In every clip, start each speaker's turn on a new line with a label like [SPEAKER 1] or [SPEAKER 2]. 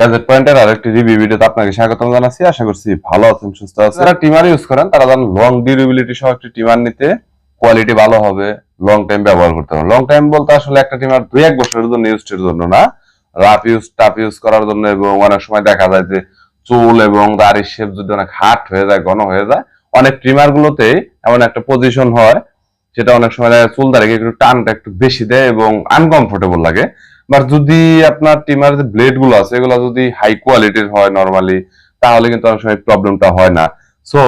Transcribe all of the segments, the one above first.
[SPEAKER 1] Gadget পয়েন্টের আরেকটি review ভিডিওতে আপনাকে স্বাগতম জানাচ্ছি। আশা করছি ভালো আছেন, সুস্থ আছেন। যারা টিমার ইউজ করেন তারা জানেন লং ডিউরেবিলিটি সহ একটি টিমার নিতে কোয়ালিটি ভালো হবে, লং টাইম ব্যবহার করতে হবে। লং টাইম বলতে আসলে একটা টিমার 2-1 বছরের জন্য ইউজের জন্য না, টাফ ইউজ করার জন্য। এবং অনেক সময় দেখা যায় যে চুল এবং দাড়ির শেপ যদি অনেক হার্ড হয়ে যায়, ঘন হয়ে যায়, অনেক ট্রিমার গুলোতে এমন একটা পজিশন হয় সেটা অনেক সময় চুল দাড়িকে একটু টানটা একটু বেশি দেয় এবং আনকমফোর্টেবল লাগে। বাট যদি আপনার টিমার যে ব্লেড গুলো আছে এগুলো যদি হাই কোয়ালিটির হয় নরমালি, তাহলে কিন্তু অনেক সময় প্রবলেমটা হয় না। সো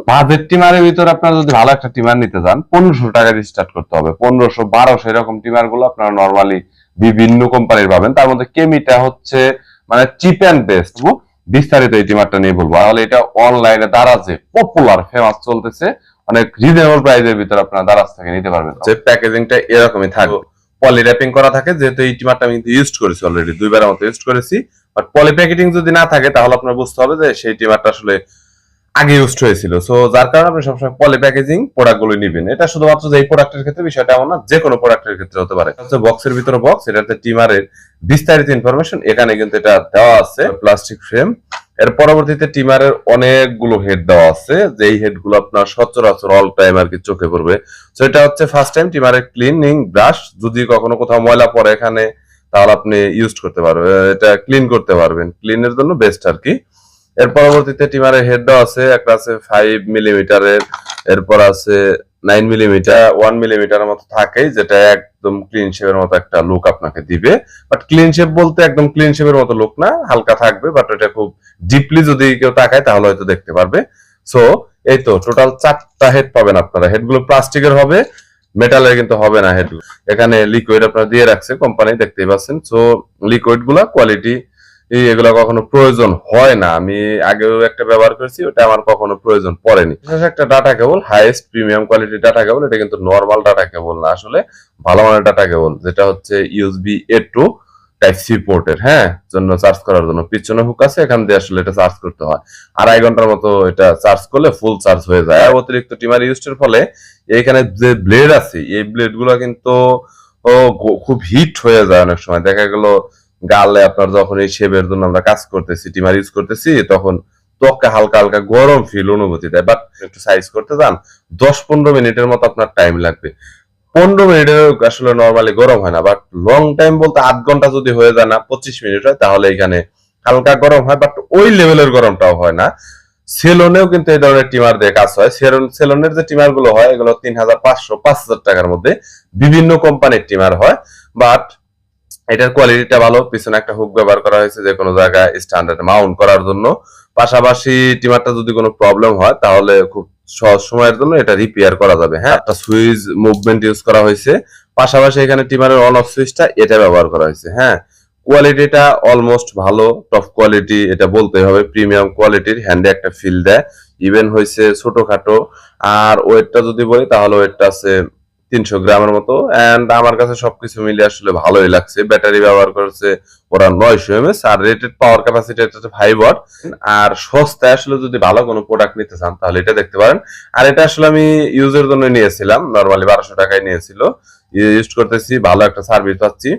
[SPEAKER 1] বাজেট টিমারের ভিতরে আপনারা যদি ভালো একটা টিমার নিতে চান, 1500 টাকা দিয়ে স্টার্ট করতে হবে। 1500-1200 এরকম টিমার গুলো আপনারা নরমালি বিভিন্ন কোম্পানির পাবেন। তার মধ্যে কেমিটা হচ্ছে মানে চিপ অ্যান্ড বেস্ট। বিস্তারিত এই টিমারটা নিয়ে বলবো। তাহলে এটা অনলাইনে দারাজে পপুলার ফেমাস চলতেছে, অনেক রিজনেবল প্রাইসের ভিতরে আপনারা দারাজ থেকে নিতে পারবেন। যে প্যাকেজিংটা এরকমই থাকবে, পলি র‍্যাপিং করা থাকে। যেহেতু এই টিমারটা আমি ইউজ করেছি অলরেডি, 2বারের মতো ইউজ করেছি। বাট পলি প্যাকেজিং যদি না থাকে তাহলে আপনার বুঝতে হবে যে সেই টিমারটা আসলে আগে ইউজ হয়েছিল। সো যার কারণে আপনি সবসময় পলি প্যাকেজিং প্রোডাক্ট গুলো নিবেন। এটা শুধুমাত্র যে এই প্রোডাক্টের ক্ষেত্রে বিষয়টা এমন না, যে কোনো প্রোডাক্টের ক্ষেত্রে হতে পারে। বক্সের ভিতরে বক্স, এটাতে টিমারের বিস্তারিত ইনফরমেশন এখানে কিন্তু এটা দেওয়া আছে, প্লাস্টিক ফ্রেম। এর পরবর্তীতে টিমারের অনেকগুলো হেড দেওয়া আছে, যেই হেড গুলো আপনার সচরাচর অল টাইম আর কি চোখে পড়বে। তো এটা হচ্ছে ফার্স্ট টাইম টিমারের ক্লিনিং ব্রাশ। যদি কখনো কোথাও ময়লা পড়ে এখানে, তাহলে আপনি ইউজ করতে পারবেন, এটা ক্লিন করতে পারবেন, ক্লিনের জন্য বেস্ট আর কি। এর পরবর্তীতে টিমারের হেড দেওয়া আছে, একটা আছে 5 মিলিমিটারের, এরপর আছে 9 মিলিমিটার, 1 মিলিমিটারের মতো থাকে, যেটা একদম ক্লিন শেপের মতো একটা লুক আপনাকে দিবে। বাট ক্লিন শেপ বলতে একদম ক্লিন শেপের মতো লুক না, হালকা থাকবে। বাট এটা খুব ডিপলি যদি কেউ তাকায় তাহলে হয়তো দেখতে পারবে। সো এই তো টোটাল 4টা হেড পাবেন আপনারা। হেডগুলো প্লাস্টিকের হবে, মেটালের কিন্তু হবে না হেডগুলো। এখানে লিকুইড আপনারা দিয়ে রাখছে কোম্পানি, দেখতেই পাচ্ছেন। সো লিকুইড গুলা কোয়ালিটি, এগুলো কখনো প্রয়োজন হয় না। আমি আগেও একটা ব্যবহার করেছি, ওটা আমার কখনো প্রয়োজন পড়েনি। একটা ডাটা কেবল, হাইয়েস্ট প্রিমিয়াম কোয়ালিটির ডাটা কেবল। এটা কিন্তু নরমাল ডাটা কেবল না, আসলে ভালো মানের ডাটা কেবল, যেটা হচ্ছে ইউএসবি A2 টাইপ সি পোর্টের, হ্যাঁ, জন্য চার্জ করার জন্য পিছনে হুক আছে, এখান দিয়ে আসলে এটা চার্জ করতে হয়। 2.5 ঘন্টার মতো এটা চার্জ করলে ফুল চার্জ হয়ে যায়। আর অতিরিক্ত টিমার ইউজের ফলে এইখানে যে ব্লেড আছে, এই ব্লেড গুলো কিন্তু খুব হিট হয়ে যায়। অনেক সময় দেখা গেল গালে আপনার যখন এই শেপের জন্য আমরা কাজ করতেছি, টিমার ইউজ করতেছি, তখন ত্বকে হালকা হালকা গরম ফিল অনুভূতি দেয়। বাট একটু সাইজ করতে যান, 10-15 মিনিটের মতো আপনার টাইম লাগবে। 15 মিনিটের আসলে নরমালি গরম হয় না। বাট লং টাইম বলতে 8 ঘন্টা যদি হয়ে যায় না, 25 মিনিট হয়, তাহলে এখানে হালকা গরম হয়। বাট ওই লেভেলের গরমটাও হয় না। সেলুনেও কিন্তু এই ধরনের টিমার দিয়ে কাজ হয়। সেলুনের যে টিমার গুলো হয় এগুলো 3500-5000 টাকার মধ্যে বিভিন্ন কোম্পানির টিমার হয়। বাট এটার কোয়ালিটিটা ভালো। পিছনে একটা হুক ব্যবহার করা হয়েছে যে কোনো জায়গায় স্ট্যান্ডার্ড মাউন্ট করার জন্য। পাশাপাশি টিমারটা যদি কোনো প্রবলেম হয় তাহলে খুব সহজ সময়ের জন্য এটা রিপেয়ার করা যাবে। হ্যাঁ, একটা সুইচ মুভমেন্ট ইউজ করা হয়েছে। পাশাপাশি এখানে টিমারের অন অফ সুইচটা এটা ব্যবহার করা হয়েছে। হ্যাঁ, কোয়ালিটিটা অলমোস্ট ভালো, টপ কোয়ালিটি এটা বলতে হবে, প্রিমিয়াম কোয়ালিটির। হ্যান্ডে একটা ফিল দেয়, ইভেন হয়েছে ছোটখাটো। আর ওয়েটটা যদি বলি তাহলে ওয়েটটা আছে 300 গ্রামের মতো। এন্ড আমার কাছে সবকিছু মিলে আসলে ভালোই লাগছে। ব্যাটারি ব্যবহার করেছে ওরা 900 mAh, আর রেটেড পাওয়ার ক্যাপাসিটি হচ্ছে 5 ওয়াট। আর সস্তায় আসলে যদি ভালো কোনো প্রোডাক্ট নিতে চান তাহলে এটা দেখতে পারেন। আর এটা আসলে আমি ইউজের জন্য নিয়েছিলাম, নরমালি 1200 টাকায় নিয়েছিল। ইউজ করতেছি, ভালো একটা সার্ভিস পাচ্ছি।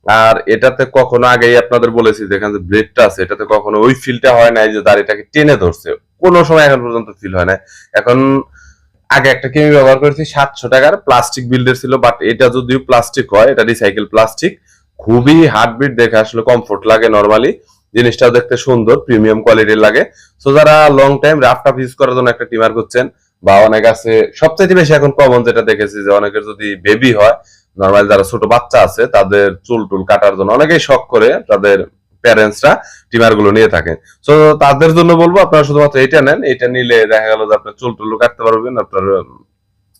[SPEAKER 1] আর এটাতে কখনো আগেই আপনাদের বলেছি যেখানে যে ব্লেডটা আছে, এটাতে কখনো ওই ফিলটা হয় না যে দাড়িটাকে টেনে ধরছে, কোনো সময় এখন পর্যন্ত ফিল হয় না। এখন আগে একটা কেমি ব্যবহার করেছি 700 টাকার, প্লাস্টিক বিল্ডের ছিল। বাট এটা যদিও প্লাস্টিক হয়, এটা রিসাইকেল প্লাস্টিক, খুবই হার্টবিট দেখে আসলে কমফোর্ট লাগে। নরমালি জিনিসটাও দেখতে সুন্দর, প্রিমিয়াম কোয়ালিটির লাগে। সো যারা long time rough tough use করার জন্য একটা টিমার করছেন, বা অনেক আছে, সবচেয়ে বেশি এখন কমন যেটা দেখেছি যে অনেকের যদি বেবি হয়, নরমালি যারা ছোট বাচ্চা আছে তাদের চুল টুল কাটার জন্য অনেকেই শখ করে, তাদের প্যারেন্টসরা টিমার গুলো নিয়ে থাকেন। সো তাদের জন্য বলবো আপনারা শুধুমাত্র এটা নেন। এটা নিলে দেখা গেল যে আপনার চুল টুল কাটতে পারবেন আপনার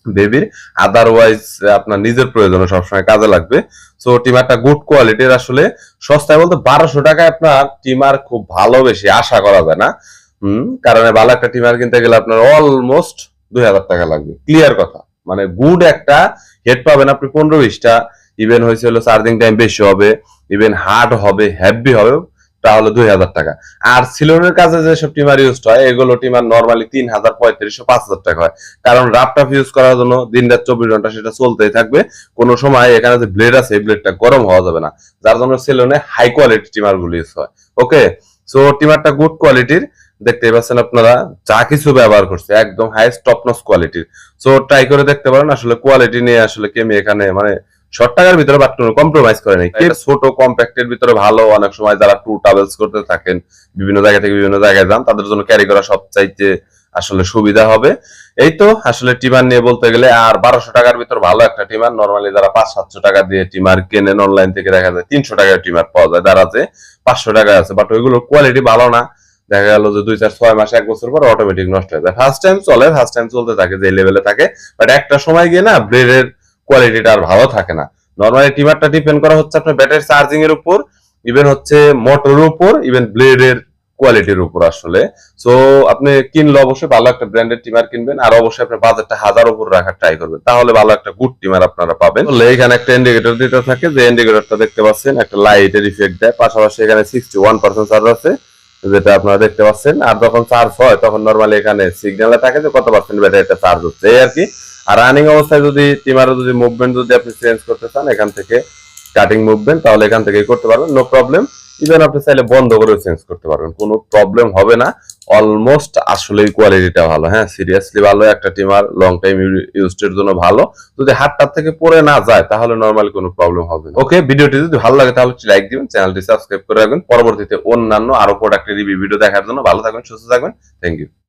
[SPEAKER 1] বেবির। আদারওয়াইজ আপনার নিজের প্রয়োজনে সবসময় কাজে লাগবে। সো টিমারটা গুড কোয়ালিটির, আসলে সস্তায় বলতে 1200 টাকায় আপনার টিমার খুব ভালো বেশি আশা করা যায় না। কারণ ভালো একটা টিমার কিনতে গেলে আপনার অলমোস্ট 2000 টাকা লাগবে, ক্লিয়ার কথা। মানে গুড একটা হেড পাবেন আপনি 15-20টা। ইভেন হয়েছে হলো চার্জিং টাইম বেশি হবে, ইভেন হার্ড হবে, হেভি হবে। তাহলে 2000 টাকা। আর সিলনের কাজে যেসব টিমার ইউজ হয় এগুলো টিমার নরমালি 3000, 3500, 5000 টাকা হয়। কারণ রাফটাফ ইউজ করার জন্য দিন রাত 24 ঘন্টা সেটা চলতেই থাকবে। কোনো সময় এখানে যে ব্লেড আছে এই ব্লেডটা গরম হওয়া যাবে না, যার জন্য সিলনে হাই কোয়ালিটি টিমার গুলো ইউজ হয়। ওকে, সো টিমারটা গুড কোয়ালিটির, দেখতেই পাচ্ছেন আপনারা যা কিছু ব্যবহার করছে একদম হাইস্ট টপ নচ কোয়ালিটির। সো ট্রাই করে দেখতে পারেন। আসলে কোয়ালিটি নিয়ে আসলে কেমি এখানে মানে শর্ট টাকার ভিতরে বাট কোনো কম্প্রোমাইজ করে নাই। ছোট কম্প্যাক্টের ভিতরে ভালো। অনেক সময় যারা ট্যুর ট্রাভেলস করতে থাকেন, বিভিন্ন জায়গা থেকে বিভিন্ন জায়গায় যান, তাদের জন্য ক্যারি করা সবচাইতে আসলে সুবিধা হবে। এই তো আসলে টিমার নিয়ে বলতে গেলে। আর 1200 টাকার ভিতর ভালো একটা টিমার, নরমালি যারা 500-700 টাকা দিয়ে টিমার কেনেন অনলাইন থেকে দেখা যায় 300 টাকার টিমার পাওয়া যায়, যারা আছে 500 টাকা আছে, বাট ওইগুলোর কোয়ালিটি ভালো না। দেখা গেল যে 2-4-6 মাস 1 বছর পর অটোমেটিক নষ্ট হয়ে যায়। ফার্স্ট টাইম চলে, ফার্স্ট টাইম চলতে থাকে যে লেভেলে থাকে, বাট একটা সময় গিয়ে না ব্লেডের কোয়ালিটিটা আর ভালো থাকে না। নরমালি টিমারটা ডিপেন্ড করা হচ্ছে আপনার ব্যাটারি চার্জিং এর উপর, ইভেন হচ্ছে মোটরের উপর, ইভেন ব্লেডের কোয়ালিটির উপর আসলে। সো আপনি কিনলে অবশ্যই ভালো একটা ব্র্যান্ডের টিমার কিনবেন, আর অবশ্যই আপনার বাজেটটা 1000 উপর রাখার ট্রাই করবেন, তাহলে ভালো একটা গুড টিমার আপনারা পাবেন। এখানে একটা ইন্ডিকেটর দিতে থাকে, যে ইন্ডিকেটরটা দেখতে পাচ্ছেন একটা লাইটের ইফেক্ট দেয়, পাশাপাশি এখানে 61% চার্জ আছে যেটা আপনারা দেখতে পাচ্ছেন। আর যখন চার্জ হয় তখন নরমালি এখানে সিগন্যালে থাকে যে কত পার্সেন্ট ব্যাটারিটা চার্জ হচ্ছে, এই আর কি। আর রানিং অবস্থায় যদি টিমারের যদি মুভমেন্ট যদি আপনি চেঞ্জ করতে চান এখান থেকে কাটিং মুভমেন্ট, তাহলে এখান থেকে করতে পারবেন, নো প্রবলেম। ইভেন আপনি চাইলে বন্ধ করেও চেঞ্জ করতে পারবেন, কোনো প্রবলেম হবে না। অলমোস্ট আসলে কোয়ালিটিটা ভালো, হ্যাঁ সিরিয়াসলি ভালো একটা টিমার, লং টাইম ইউজের জন্য ভালো। যদি হাতটার থেকে পড়ে না যায় তাহলে নরমালি কোনো প্রবলেম হবে না। ওকে, ভিডিওটি যদি ভালো লাগে তাহলে লাইক দিবেন, চ্যানেলটি সাবস্ক্রাইব করে রাখবেন পরবর্তীতে অন্যান্য আরো প্রোডাক্টের রিভিউ ভিডিও দেখার জন্য। ভালো থাকবেন, সুস্থ থাকবেন, থ্যাংক ইউ।